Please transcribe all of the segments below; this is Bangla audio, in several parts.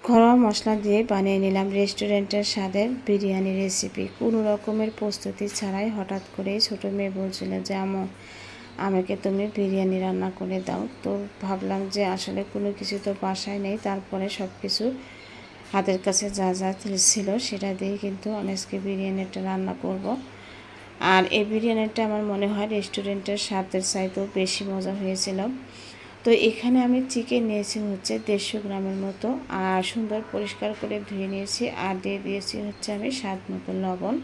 ঘরোয়া মশলা দিয়ে বানিয়ে নিলাম রেস্টুরেন্টের স্বাদের বিরিয়ানি রেসিপি। কোনো রকমের প্রস্তুতি ছাড়াই হঠাৎ করেই ছোটো মেয়ে বলছিল যে আমাকে তুমি বিরিয়ানি রান্না করে দাও। তো ভাবলাম যে আসলে কোনো কিছু তো বাসায় নেই, তারপরে সব কিছু হাতের কাছে যা যা ছিল সেটা দিয়ে কিন্তু আমি আজকে বিরিয়ানিটা রান্না করব। আর এই বিরিয়ানিটা আমার মনে হয় রেস্টুরেন্টের স্বাদের চাইতেও বেশি মজা হয়েছিল। তো এখানে আমি চিকেন নিয়েছি হচ্ছে 150 গ্রামের মতো, আর সুন্দর পরিষ্কার করে ধুয়ে নিয়েছি। আর দিয়ে দিয়েছি হচ্ছে আমি স্বাদ মতো লবণ।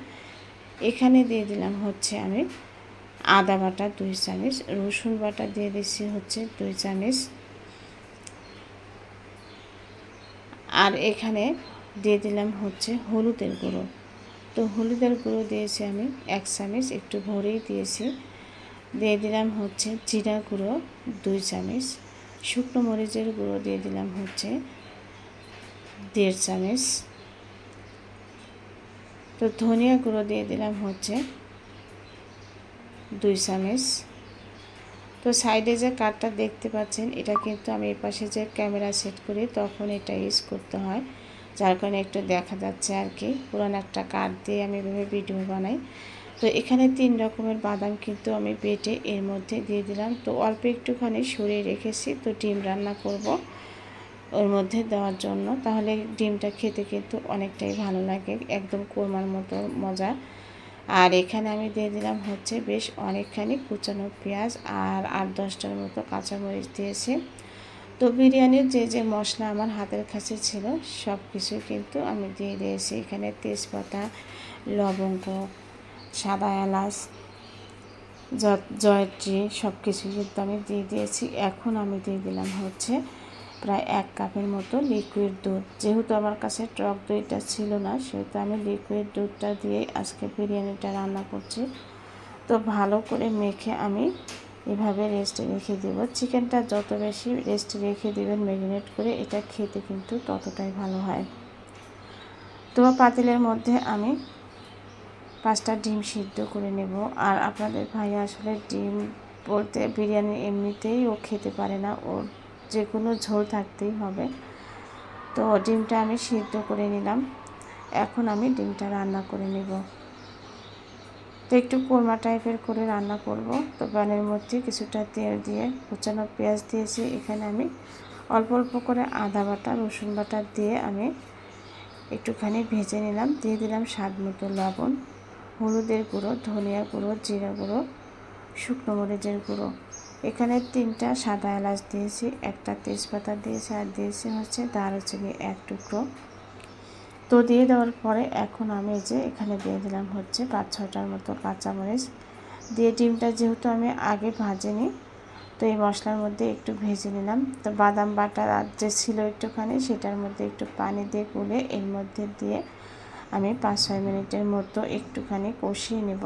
এখানে দিয়ে দিলাম হচ্ছে আমি আদা বাটা 2 চামচ, রসুন বাটা দিয়ে দিচ্ছি হচ্ছে 2 চামচ, আর এখানে দিয়ে দিলাম হচ্ছে হলুদের গুঁড়ো। তো হলুদের গুঁড়ো দিয়েছি আমি 1 চামচ, একটু ভরেই দিয়েছি। দিয়ে দিলাম হচ্ছে জিরা গুঁড়ো 2 চামচ, শুকনো মরিচের গুঁড়ো দিয়ে দিলাম হচ্ছে 1.5 চামচ। তো ধনিয়া গুঁড়ো দিয়ে দিলাম হচ্ছে 2 চামচ। তো সাইডে যে কাঠটা দেখতে পাচ্ছেন, এটা কিন্তু আমি এই পাশে যে ক্যামেরা সেট করি তখন এটা ইউজ করতে হয়, যার কারণে একটু দেখা যাচ্ছে আর কি। পুরান একটা কাঠ দিয়ে আমি এভাবে ভিডিও বানাই। তো এখানে 3 রকমের বাদাম কিন্তু আমি বেটে এর মধ্যে দিয়ে দিলাম। তো অল্প একটুখানি সরিয়ে রেখেছি, তো ডিম রান্না করব ওর মধ্যে দেওয়ার জন্য। তাহলে ডিমটা খেতে কিন্তু অনেকটাই ভালো লাগে, একদম কোরমার মতো মজা। আর এখানে আমি দিয়ে দিলাম হচ্ছে বেশ অনেকখানি কুচানো পেঁয়াজ আর 8-10টার মতো কাঁচামরিচ দিয়েছি। তো বিরিয়ানির যে মশলা আমার হাতের কাছে ছিল সব কিছু কিন্তু আমি দিয়ে দিয়েছি। এখানে তেজপাতা, লবঙ্গ, সাদা এলাচ, জয়ত্রী সব কিছু কিন্তু আমি দিয়ে দিয়েছি। এখন আমি দিয়ে দিলাম হচ্ছে প্রায় 1 কাপের মতো লিকুইড দুধ। যেহেতু আমার কাছে টক দইটা ছিল না, সেহেতু আমি লিকুইড দুধটা দিয়েই আজকে বিরিয়ানিটা রান্না করছি। তো ভালো করে মেখে আমি এভাবে রেস্টে রেখে দেব। চিকেনটা যত বেশি রেস্টে রেখে দেবেন ম্যারিনেট করে, এটা খেতে কিন্তু ততটাই ভালো হয়। তো পাতিলের মধ্যে আমি 5টা ডিম সিদ্ধ করে নেব। আর আপনাদের ভাই আসলে ডিম বলতে বিরিয়ানি এমনিতেই ও খেতে পারে না, ওর যে কোনো ঝোল থাকতেই হবে। তো ডিমটা আমি সিদ্ধ করে নিলাম। এখন আমি ডিমটা রান্না করে নেব। তো একটু কোরমা টাইপের করে রান্না করব। তো প্যানের মধ্যে কিছুটা তেল দিয়ে কুচানো পেঁয়াজ দিয়েছি। এখানে আমি অল্প অল্প করে আদা বাটা, রসুন বাটা দিয়ে আমি একটুখানি ভেজে নিলাম। দিয়ে দিলাম স্বাদ মতো লবণ, হলুদের গুঁড়ো, ধনিয়া গুঁড়ো, জিরা গুঁড়ো, শুকনো মরিচের গুঁড়ো। এখানে 3টা সাদা এলাচ দিয়েছি, 1টা তেজপাতা দিয়েছি, আর দিয়েছি হচ্ছে দারুচিনি 1 টুকরো। তো দিয়ে দেওয়ার পরে এখন আমি এখানে দিয়ে দিলাম হচ্ছে 5-6টার মতো কাঁচামরিচ দিয়ে ডিমটা যেহেতু আমি আগে ভাজিনি, তো এই মশলার মধ্যে একটু ভেজে নিলাম। তো বাদাম বাটা যে ছিল একটুখানি, সেটার মধ্যে একটু পানি দিয়ে গুলে এর মধ্যে দিয়ে আমি 5-6 মিনিটের মতো একটুখানি কষিয়ে নেব।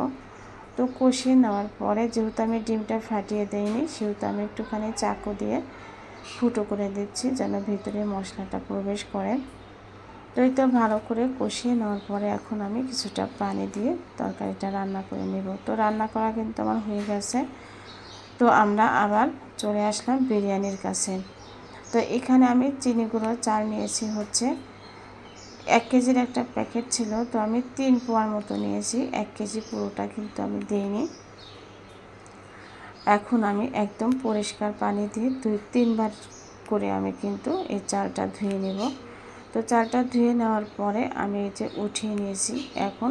তো কষিয়ে নেওয়ার পরে যেহেতু আমি ডিমটা ফাটিয়ে দেইনি, সেহেতু আমি একটুখানি চাকু দিয়ে ফুটো করে দিচ্ছি যেন ভিতরে মশলাটা প্রবেশ করে। তো এই তো ভালো করে কষিয়ে নেওয়ার পরে এখন আমি কিছুটা পানি দিয়ে তরকারিটা রান্না করে নেব। তো রান্না করা কিন্তু আমার হয়ে গেছে। তো আমরা আবার চলে আসলাম বিরিয়ানির কাছে। তো এখানে আমি চিনি গুঁড়ো চাল নিয়েছি হচ্ছে 1 কেজির একটা প্যাকেট ছিল, তো আমি 3 পোয়ার মতো নিয়েছি। 1 কেজি পুরোটা কিন্তু আমি দিইনি। এখন আমি একদম পরিষ্কার পানি দিয়ে 2-3 বার করে আমি কিন্তু এই চালটা ধুয়ে নেব। তো চালটা ধুয়ে নেওয়ার পরে আমি উঠিয়ে নিয়েছি। এখন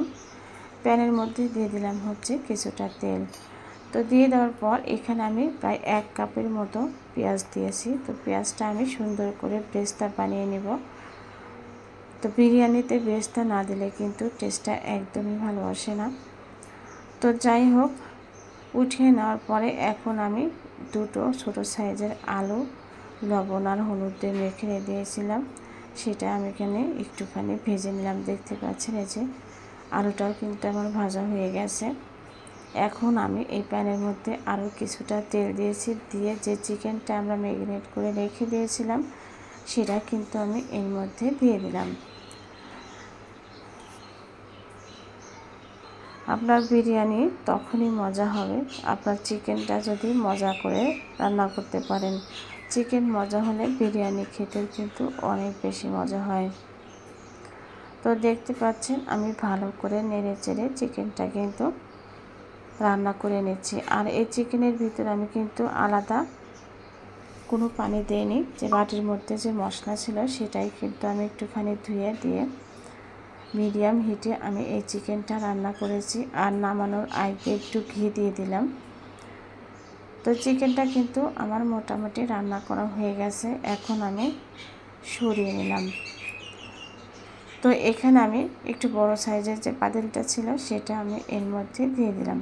প্যানের মধ্যে দিয়ে দিলাম হচ্ছে কিছুটা তেল। তো দিয়ে দেওয়ার পর এখানে আমি প্রায় 1 কাপের মতো পেঁয়াজ দিয়েছি। তো পেঁয়াজটা আমি সুন্দর করে বেরেস্তা বানিয়ে নেব। তো বিরিয়ানিতে বেরেস্তা না দিলে কিন্তু টেস্টটা একদমই ভালো আসে না। তো যাই হোক, উঠিয়ে নেওয়ার পরে এখন আমি 2টো ছোটো সাইজের আলু লবণ আর হলুদ দিয়ে মেখে দিয়েছিলাম, সেটা আমি এখানে একটুখানি ভেজে নিলাম। দেখতে পাচ্ছেন আলুটাও কিন্তু আমার ভাজা হয়ে গেছে। এখন আমি এই প্যানের মধ্যে আরও কিছুটা তেল দিয়েছি, দিয়ে যে চিকেনটা আমরা ম্যারিনেট করে রেখে দিয়েছিলাম সেটা কিন্তু আমি এর মধ্যে দিয়ে দিলাম। আপনার বিরিয়ানি তখনই মজা হবে আপনার চিকেনটা যদি মজা করে রান্না করতে পারেন। চিকেন মজা হলে বিরিয়ানি খেতেও কিন্তু অনেক বেশি মজা হয়। তো দেখতে পাচ্ছেন আমি ভালো করে নেড়ে চেড়ে চিকেনটা কিন্তু রান্না করে নিচ্ছি। আর এই চিকেনের ভিতরে আমি কিন্তু আলাদা কোনো পানি দিইনি, যে বাটির মধ্যে যে মশলা ছিল সেটাই কিন্তু আমি একটুখানি ধুয়ে দিয়ে মিডিয়াম হিটে আমি এই চিকেনটা রান্না করেছি। আর নামানোর আগে একটু ঘি দিয়ে দিলাম। তো চিকেনটা কিন্তু আমার মোটামুটি রান্না করা হয়ে গেছে, এখন আমি সরিয়ে নিলাম। তো এখানে আমি একটু বড় সাইজের যে পাতিলটা ছিল সেটা আমি এর মধ্যে দিয়ে দিলাম।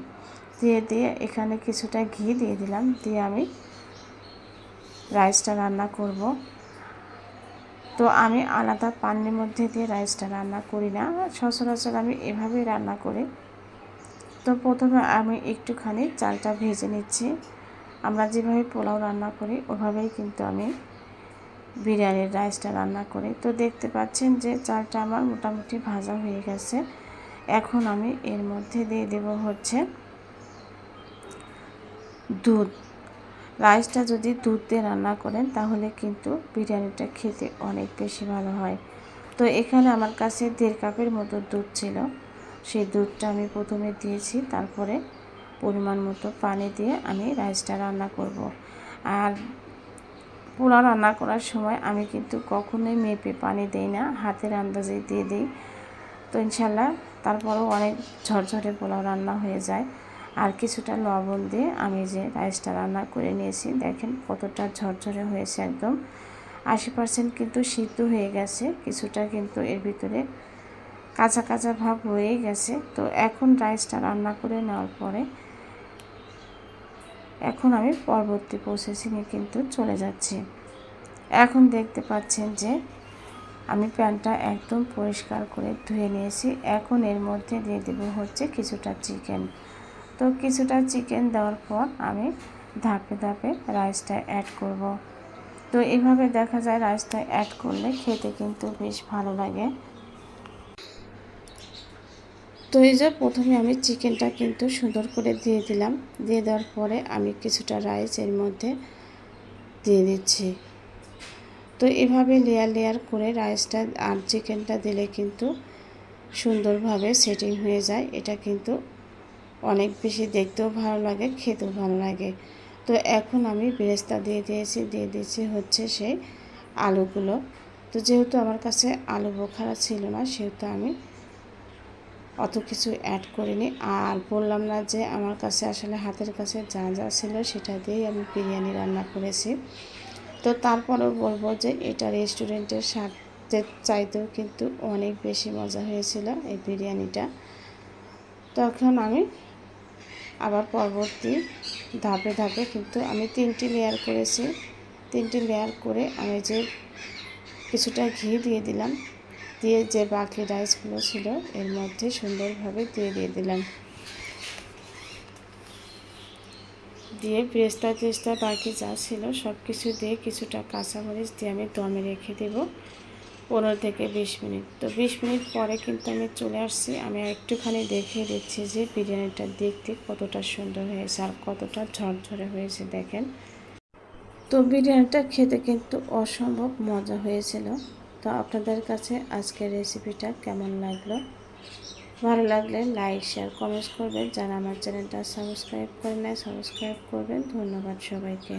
দিয়ে এখানে কিছুটা ঘি দিয়ে দিলাম, দিয়ে আমি রাইসটা রান্না করব। তো আমি আলাদা পানির মধ্যে দিয়ে রাইসটা রান্না করি না, সচরাচর আমি এভাবেই রান্না করি। তো প্রথমে আমি একটুখানি চালটা ভেজে নিচ্ছি। আমরা যেভাবে পোলাও রান্না করি ওভাবেই কিন্তু আমি বিরিয়ানির রাইসটা রান্না করি। তো দেখতে পাচ্ছেন যে চালটা আমার মোটামুটি ভাজা হয়ে গেছে। এখন আমি এর মধ্যে দিয়ে দেব হচ্ছে দুধ। রাইসটা যদি দুধ দিয়ে রান্না করেন তাহলে কিন্তু বিরিয়ানিটা খেতে অনেক বেশি ভালো হয়। তো এখানে আমার কাছে 1.5 কাপের মতো দুধ ছিল, সেই দুধটা আমি প্রথমে দিয়েছি, তারপরে পরিমাণ মতো পানি দিয়ে আমি রাইসটা রান্না করব। আর পোলাও রান্না করার সময় আমি কিন্তু কখনোই মেপে পানি দেই না, হাতের আন্দাজে দিয়ে দিই। তো ইনশাল্লাহ তারপরেও অনেক ঝরঝরে পোলাও রান্না হয়ে যায়। আর কিছুটা লবণ দিয়ে আমি যে রাইসটা রান্না করে নিয়েছি, দেখেন কতটা ঝরঝরে হয়েছে, একদম 80% কিন্তু সিদ্ধ হয়ে গেছে, কিছুটা কিন্তু এর ভিতরে কাঁচা কাঁচা ভাব হয়েই গেছে। তো এখন রাইসটা রান্না করে নেওয়ার পরে এখন আমি পরবর্তী প্রসেসিংয়ে কিন্তু চলে যাচ্ছি। এখন দেখতে পাচ্ছেন যে আমি প্যানটা একদম পরিষ্কার করে ধুয়ে নিয়েছি। এখন এর মধ্যে দিয়ে দেব হচ্ছে কিছুটা চিকেন। তো কিছুটা চিকেন দেওয়ার পর আমি ধাপে ধাপে রাইসটা অ্যাড করব। তো এভাবে দেখা যায় রাইসটা অ্যাড করলে খেতে কিন্তু বেশ ভালো লাগে। তো এই যে প্রথমে আমি চিকেনটা কিন্তু সুন্দর করে দিয়ে দিলাম, দিয়ে দেওয়ার পরে আমি কিছুটা রাইস এর মধ্যে দিয়ে দিচ্ছি। তো এভাবে লেয়ার লেয়ার করে রাইসটা আর চিকেনটা দিলে কিন্তু সুন্দরভাবে সেটিং হয়ে যায়। এটা কিন্তু অনেক বেশি দেখতেও ভালো লাগে, খেতেও ভালো লাগে। তো এখন আমি বেরেস্তা দিয়ে দিয়েছি হচ্ছে সেই আলুগুলো। তো যেহেতু আমার কাছে আলু বোখারা ছিল না, সেহেতু আমি অত কিছু অ্যাড করিনি। আর বললাম না যে আমার কাছে আসলে হাতের কাছে যা যা ছিল সেটা দিয়েই আমি বিরিয়ানি রান্না করেছি। তো তারপরেও বলবো যে এটা রেস্টুরেন্টের স্বাদের চাইতেও কিন্তু অনেক বেশি মজা হয়েছিল এই বিরিয়ানিটা। তখন আমি আবার পরবর্তী ধাপে ধাপে কিন্তু আমি 3টি লেয়ার করেছি। 3টি লেয়ার করে আমি যে কিছুটা ঘি দিয়ে দিলাম, দিয়ে যে বাকি রাইসগুলো ছিল এর মধ্যে সুন্দরভাবে দিয়ে দিলাম, দিয়ে পেস্তা বাকি যা ছিল সব কিছু দিয়ে কিছুটা কাঁচামরিচ দিয়ে আমি দমে রেখে দেব 15 থেকে 20 মিনিট। তো 20 মিনিট পরে কিন্তু আমি চলে আসছি। আমি একটুখানি দেখিয়ে দিচ্ছি যে বিরিয়ানিটা দেখতে কতটা সুন্দর হয়েছে আর কতটা ঝরঝরে হয়েছে, দেখেন। তো বিরিয়ানিটা খেতে কিন্তু অসম্ভব মজা হয়েছিল। তো আপনাদের কাছে আজকের রেসিপিটা কেমন লাগলো? ভালো লাগলে লাইক শেয়ার কমেন্টস করবেন। যারা আমার চ্যানেলটা সাবস্ক্রাইব করেন না সাবস্ক্রাইব করবেন। ধন্যবাদ সবাইকে।